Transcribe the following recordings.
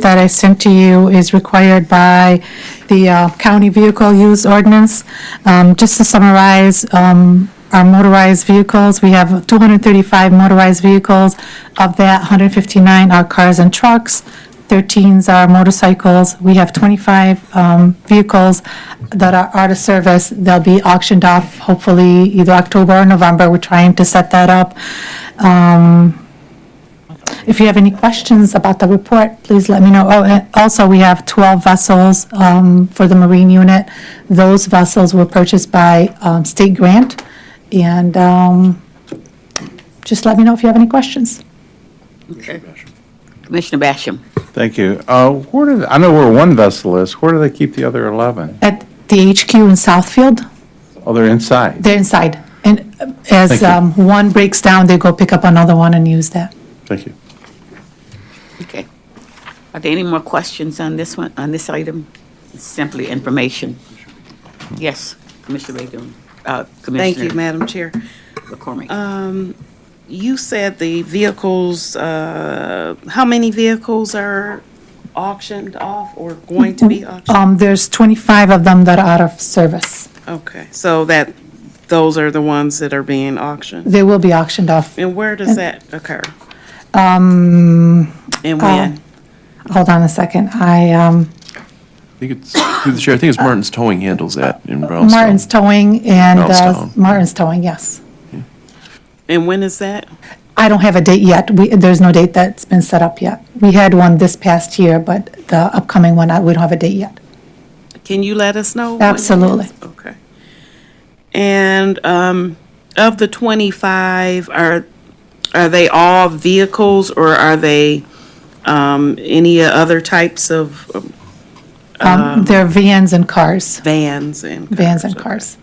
that I sent to you is required by the county vehicle use ordinance. Just to summarize, our motorized vehicles, we have 235 motorized vehicles. Of that, 159 are cars and trucks, 13 are motorcycles. We have 25 vehicles that are out of service. They'll be auctioned off hopefully either October or November. We're trying to set that up. If you have any questions about the report, please let me know. Oh, and also, we have 12 vessels for the Marine unit. Those vessels were purchased by state grant. And just let me know if you have any questions. Okay. Commissioner Basham. Thank you. Where do, I know where one vessel is. Where do they keep the other 11? At the HQ in Southfield, Oh, they're inside. they're inside. And as Thank one breaks down, they go pick up another one and use that. Thank you. Okay. Are there any more questions on this one, on this item? It's simply information. Yes, Commissioner Baidoon. Commissioner. Thank you, Madam Chair. McCormick. You said the vehicles, how many vehicles are auctioned off or going to be auctioned? There's 25 of them that are out of service. Okay, so those are the ones that are being auctioned. They will be auctioned off. And where does that occur? Um, And when? Hold on a second. I think it's, through the chair, I think it's Martin's Towing handles that in Brownstown. Martin's Towing and Brownstown. Martin's Towing, yes. And when is that? I don't have a date yet. There's no date that's been set up yet. We had one this past year, but the upcoming one, we don't have a date yet. Can you let us know? when it Absolutely. is? Okay. And of the 25, are they all vehicles or are they any other types of They're vans and cars, vans and cars? vans and Okay. cars.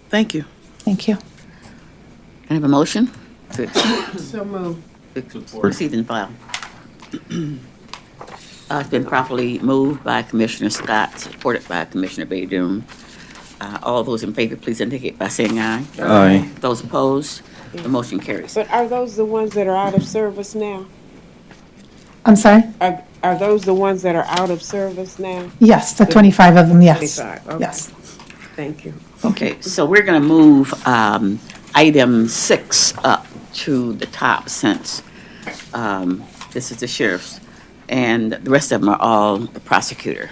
Thank you. Thank you. Can I have a motion? So moved. Received and filed. It's been properly moved by Commissioner Scott, supported by Commissioner Baidoon. All those in favor, please indicate by saying aye. Aye. Those opposed, the motion carries. But are those the ones that are out of service now? I'm sorry? Are those the ones that are out of service now? Yes, the 25 of them, yes. 25, okay. Yes. Thank you. Okay, so we're going to move item 6 up to the top since this is the sheriff's, and the rest of them are all the prosecutor.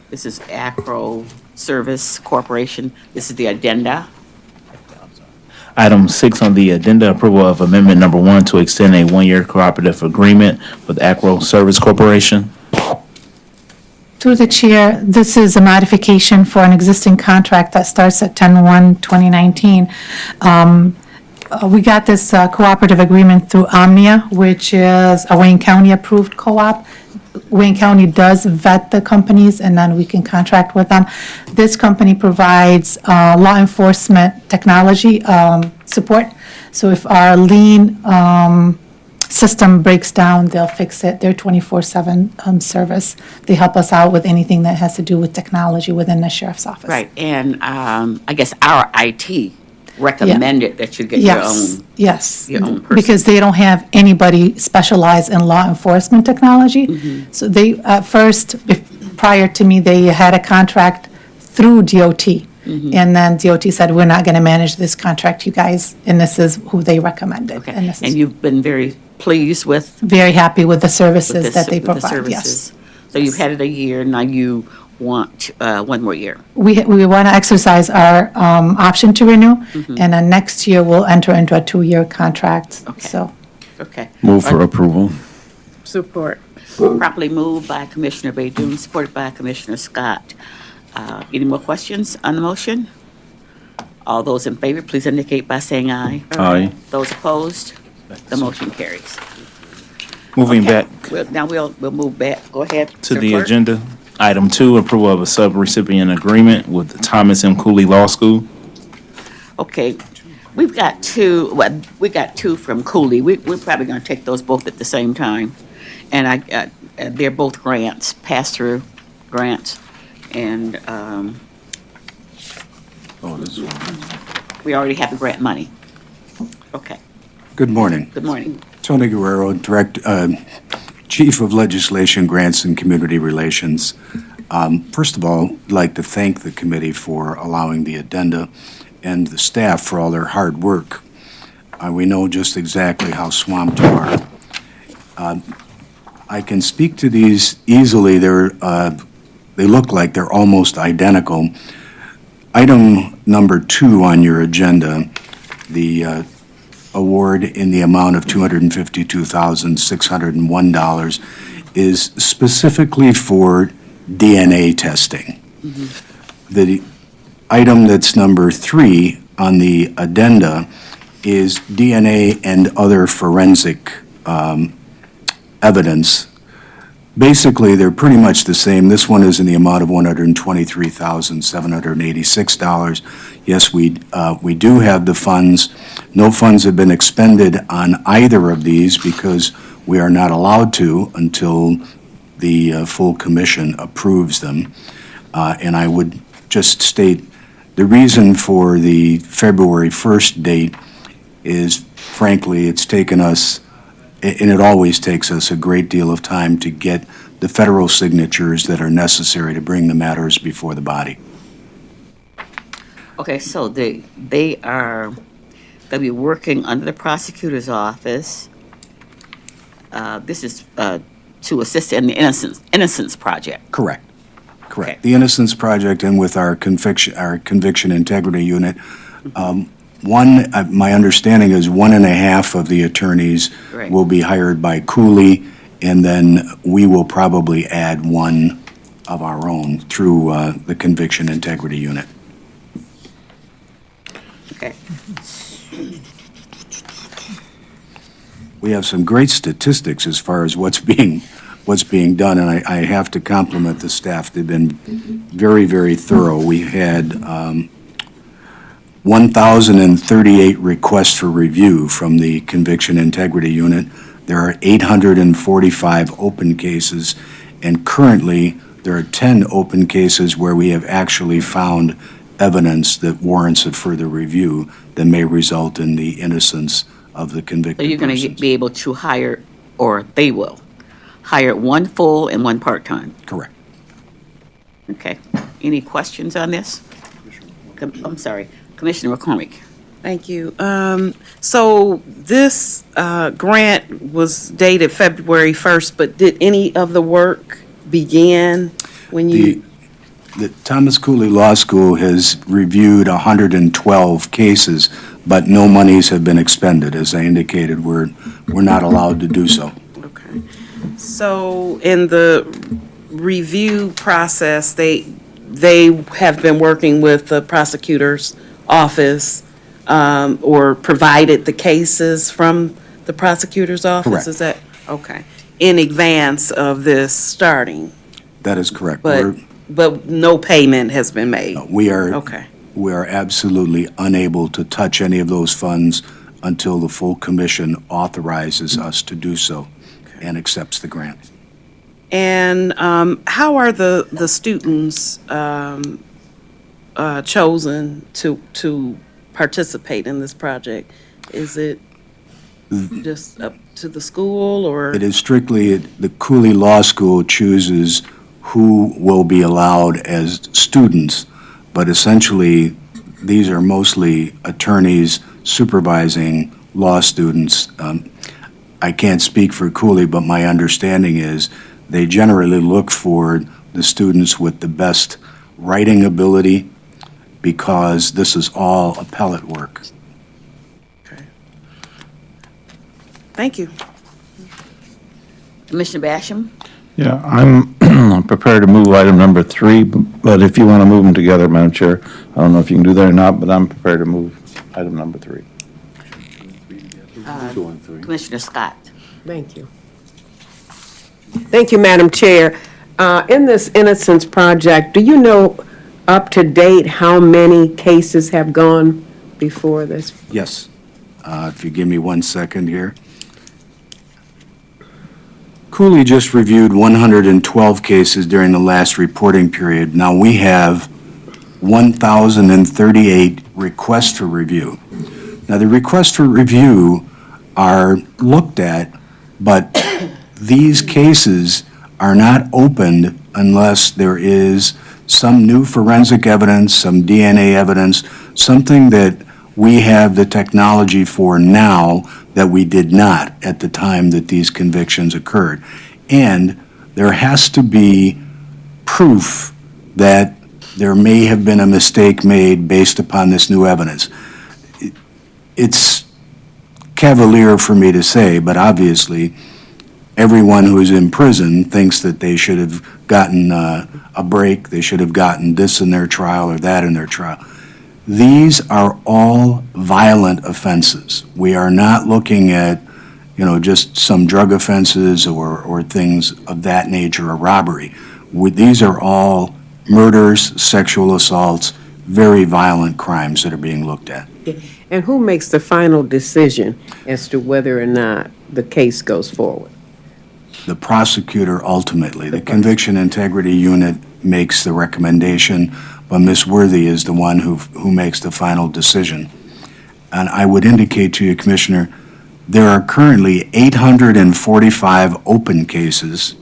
This is Acro Service Corporation. This is the addenda. Item 6 on the addenda, approval of amendment number 1 to extend a one-year cooperative agreement with Acro Service Corporation. Through the chair, this is a modification for an existing contract that starts at 10/1/2019. We got this cooperative agreement through Omnia, which is a Wayne County-approved co-op. Wayne County does vet the companies, and then we can contract with them. This company provides law enforcement technology support. So if our lien system breaks down, they'll fix it. They're 24/7 service. They help us out with anything that has to do with technology within the sheriff's office. Right, and I guess our IT recommended that you get your Yes, own. yes. your own person. Because they don't have anybody specialized in law enforcement technology. Mm-hmm. So they, at first, prior to me, they had a contract through DOT. Mm-hmm. And then DOT said, we're not going to manage this contract, you guys, and this is who they recommended. Okay, And this and is you've been very pleased with very happy with the with services this- that they with the provide, yes. services. So you've had it a year, now you want one more year. We want to exercise our option to renew, and then next year, we'll enter into a 2-year contract, Okay. so. Okay. Move for approval. Support. Properly moved by Commissioner Baidoon, supported by Commissioner Scott. Any more questions on the motion? All those in favor, please indicate by saying aye. Aye. Those opposed, the motion carries. Moving Okay. back Now we'll move back. Go ahead. to Sir the Clerk. agenda. Item 2, approval of a sub-recipient agreement with Thomas M. Cooley Law School. Okay, we've got two, well, we got two from Cooley. We're probably going to take those both at the same time. And they're both grants, pass-through grants. And we already have the grant money. Okay, Good morning. good morning. Tony Guerrero, Chief of Legislation, Grants, and Community Relations. First of all, I'd like to thank the committee for allowing the addenda and the staff for all their hard work. We know just exactly how swamped you are. I can speak to these easily. They look like they're almost identical. Item number 2 on your agenda, the award in the amount of $252,601 is specifically for DNA testing. The item that's number 3 on the addenda is DNA and other forensic evidence. Basically, they're pretty much the same. This one is in the amount of $123,786. Yes, we do have the funds. No funds have been expended on either of these because we are not allowed to until the full commission approves them. And I would just state the reason for the February 1st date is, frankly, it's taken us, and it always takes us, a great deal of time to get the federal signatures that are necessary to bring the matters before the body. Okay, so they'll be working under the prosecutor's office. This is to assist in the Innocence Project. Correct. Okay. The Innocence Project and with our conviction integrity unit. My understanding is 1.5 of the attorneys Right. will be hired by Cooley, and then we will probably add 1 of our own through the conviction integrity unit. Okay. We have some great statistics as far as what's being done, and I have to compliment the staff. They've been very, very thorough. We had 1,038 requests for review from the Conviction Integrity Unit. There are 845 open cases, and currently there are 10 open cases where we have actually found evidence that warrants a further review that may result in the innocence of the So convicted you're going to persons. be able to hire, or they will, hire 1 full and 1 part-time. Correct. Okay. Any questions on this? I'm sorry, Commissioner McCormick. Thank you. So this grant was dated February 1st, but did any of the work begin when you? The Thomas Cooley Law School has reviewed 112 cases, but no monies have been expended. As I indicated, we're not allowed to do so. Okay. So in the review process, they have been working with the prosecutor's office or provided the cases from the prosecutor's office? Correct. Is that, okay, in advance of this starting? That is correct. But no payment has been made? We are Okay. absolutely unable to touch any of those funds until the full commission authorizes us to do so and accepts the grant. And how are the students chosen to participate in this project? Is it just up to the school, or? It is strictly, the Cooley Law School chooses who will be allowed as students, but essentially, these are mostly attorneys supervising law students. I can't speak for Cooley, but my understanding is they generally look for the students with the best writing ability because this is all appellate work. Okay. Thank you. Commissioner Basham? Yeah, I'm prepared to move item number 3, but if you want to move them together, Madam Chair, I don't know if you can do that or not, but I'm prepared to move item number 3. Commissioner Scott? Thank you. Thank you, Madam Chair. In this Innocence Project, do you know up to date how many cases have gone before this? Yes. If you give me 1 second here. Cooley just reviewed 112 cases during the last reporting period. Now, we have 1,038 requests for review. Now, the requests for review are looked at, but these cases are not opened unless there is some new forensic evidence, some DNA evidence, something that we have the technology for now that we did not at the time that these convictions occurred. And there has to be proof that there may have been a mistake made based upon this new evidence. It's cavalier for me to say, but obviously, everyone who is in prison thinks that they should have gotten a break, they should have gotten this in their trial or that in their trial. These are all violent offenses. We are not looking at, just some drug offenses or things of that nature, or robbery. These are all murders, sexual assaults, very violent crimes that are being looked at. And who makes the final decision as to whether or not the case goes forward? The prosecutor ultimately, the Conviction Integrity Unit makes the recommendation, but Ms. Worthy is the one who makes the final decision. And I would indicate to you, Commissioner, there are currently 845 open cases,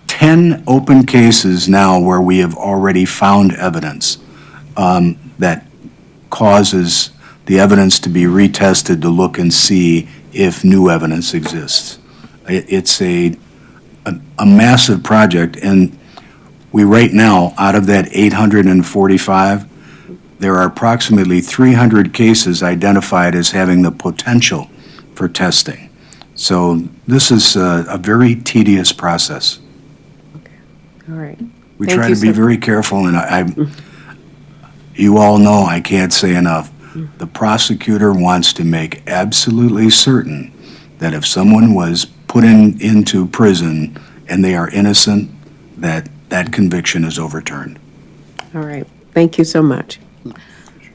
10 open cases now where we have already found evidence that causes the evidence to be retested to look and see if new evidence exists. It's a massive project, and we right now, out of that 845, there are approximately 300 cases identified as having the potential for testing. So this is a very tedious process. All right. We Thank try you, to be sir. very careful, and you all know, I can't say enough, the prosecutor wants to make absolutely certain that if someone was put into prison and they are innocent, that conviction is overturned. All right. Thank you so much.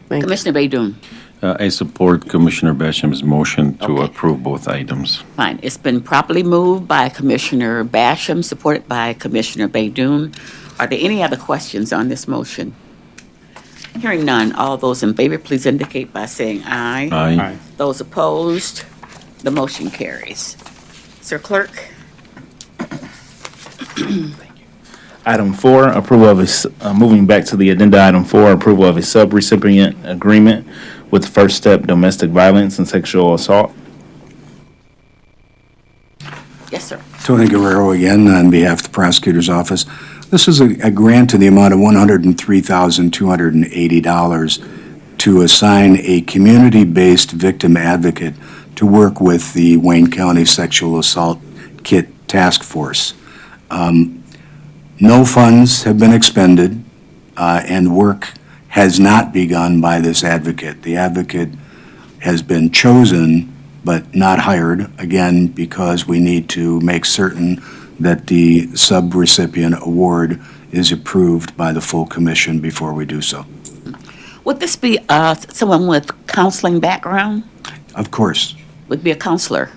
Thank you. Commissioner Baydun. I support Commissioner Basham's motion to Okay. approve both items. Fine. It's been properly moved by Commissioner Basham, supported by Commissioner Baydun. Are there any other questions on this motion? Hearing none, all those in favor, please indicate by saying aye. Aye. Those opposed, the motion carries. Sir Clerk? Item 4, approval of moving back to the addenda, item 4, approval of a sub-recipient agreement with First Step Domestic Violence and Sexual Assault. Yes, sir. Tony Guerrero again, on behalf of the prosecutor's office. This is a grant in the amount of $103,280 to assign a community-based victim advocate to work with the Wayne County Sexual Assault Kit Task Force. No funds have been expended, and work has not begun by this advocate. The advocate has been chosen but not hired, again, because we need to make certain that the sub-recipient award is approved by the full commission before we do so. Would this be someone with counseling background? Of course, Would be a counselor?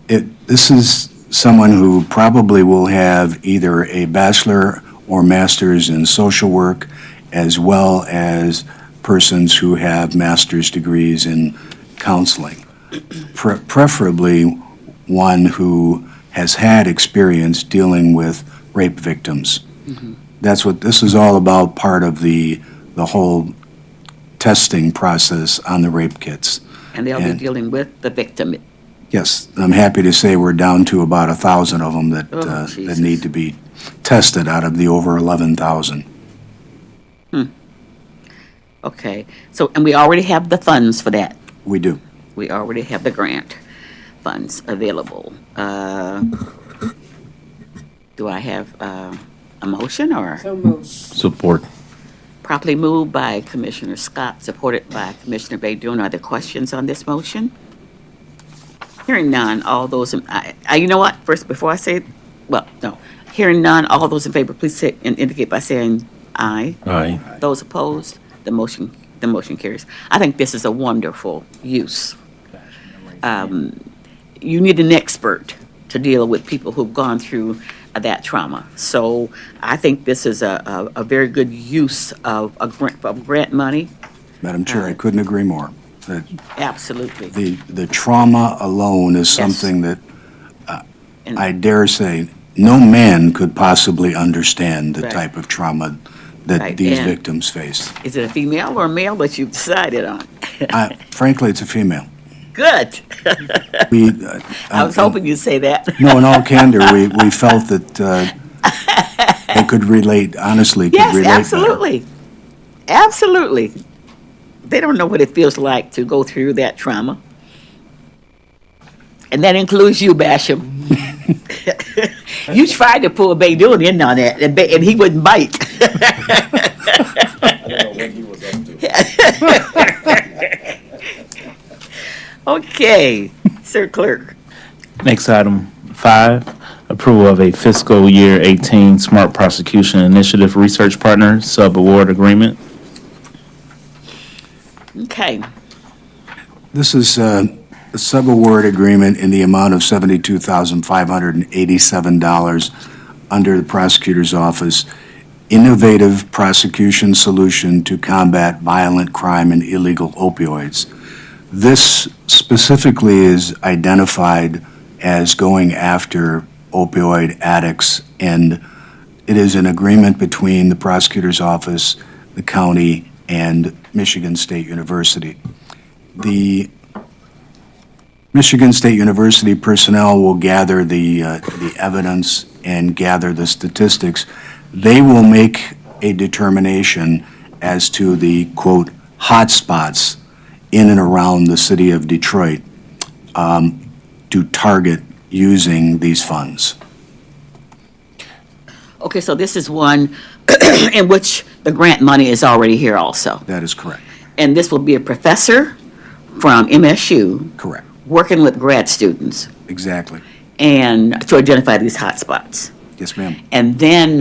this is someone who probably will have either a bachelor or master's in social work, as well as persons who have master's degrees in counseling. Preferably one who has had experience dealing with rape victims. That's what this is all about, part of the whole testing process on the rape kits. And they'll be And- dealing with the victim. Yes, I'm happy to say we're down to about 1,000 of them that, Oh, that Jesus. need to be tested out of the over 11,000. Okay, so, and we already have the funds for that. We do. We already have the grant funds available. Do I have a motion, or? So moved. Support. Properly moved by Commissioner Scott, supported by Commissioner Baydun. Are there questions on this motion? Hearing none, all those, you know what, first, before I say, no. Hearing none, all those in favor, please say, and indicate by saying aye. Aye. Those opposed, the motion carries. I think this is a wonderful use. You need an expert to deal with people who've gone through that trauma. So I think this is a very good use of grant money. Madam Chair, I couldn't agree more. Absolutely. The trauma alone is Yes. something that And- I dare say, no man could possibly understand the Right. type of trauma that Right, these and- victims face. Is it a female or a male that you've decided on? Frankly, it's a female. Good. We, I was hoping you'd say that. No, in all candor, we felt that they could relate, honestly, could Yes, relate better. absolutely. Absolutely. They don't know what it feels like to go through that trauma. And that includes you, Basham. You tried to pull Baidoon in on that, and he wouldn't bite. Okay, Sir Clerk. Next item, 5, approval of a fiscal year 18 Smart Prosecution Initiative Research Partner Sub-Award Agreement. Okay, This is a sub-award agreement in the amount of $72,587 under the prosecutor's office, Innovative Prosecution Solution to Combat Violent Crime and Illegal Opioids. This specifically is identified as going after opioid addicts, and it is an agreement between the prosecutor's office, the county, and Michigan State University. The Michigan State University personnel will gather the evidence and gather the statistics. They will make a determination as to the, quote, hotspots in and around the city of Detroit to target using these funds. okay, so this is one in which the grant money is already here also. That is correct. And this will be a professor from MSU Correct. working with grad students Exactly. and to identify these hotspots. Yes, ma'am. And then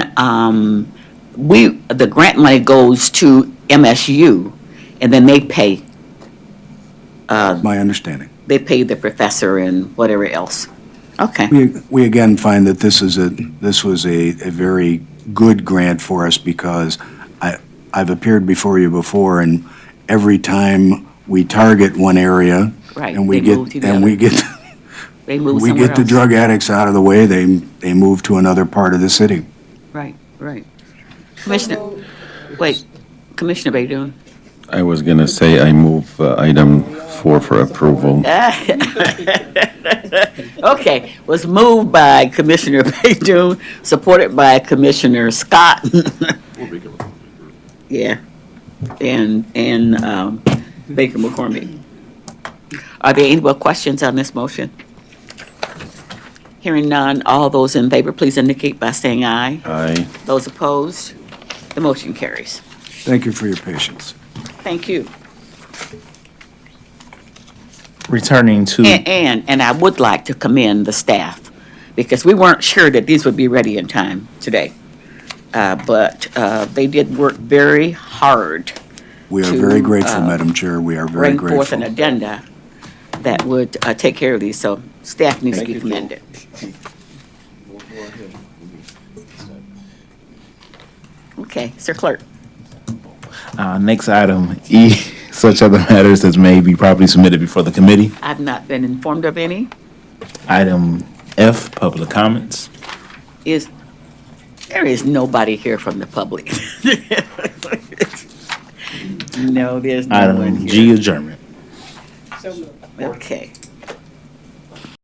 the grant money goes to MSU, and then they pay My understanding. the professor and whatever else. Okay, We again find that this was a very good grant for us because I've appeared before you before, and every time we target one area Right, and we they move to the get other. they move we somewhere get the else. drug addicts out of the way, they move to another part of the city. Right, right. Commissioner, wait, Commissioner Baidoon. I was going to say I move item 4 for approval. Okay, was moved by Commissioner Baidoon, supported by Commissioner Scott. Yeah, and Baker McCormick. Are there any more questions on this motion? Hearing none, all those in favor, please indicate by saying aye. Aye. Those opposed, the motion carries. Thank you for your patience. Thank you. Returning to, And I would like to commend the staff, because we weren't sure that these would be ready in time today. But they did work very hard We are to, very grateful, Madam Chair. We are very bring forth an grateful. addenda that would take care of these, so staff needs to be commended. Okay, Sir Clerk. next item, E, such other matters as may be properly submitted before the committee. I've not been informed of any. Item F, public comments. There is nobody here from the public. No, there's no one Item here. G, adjournment. Okay.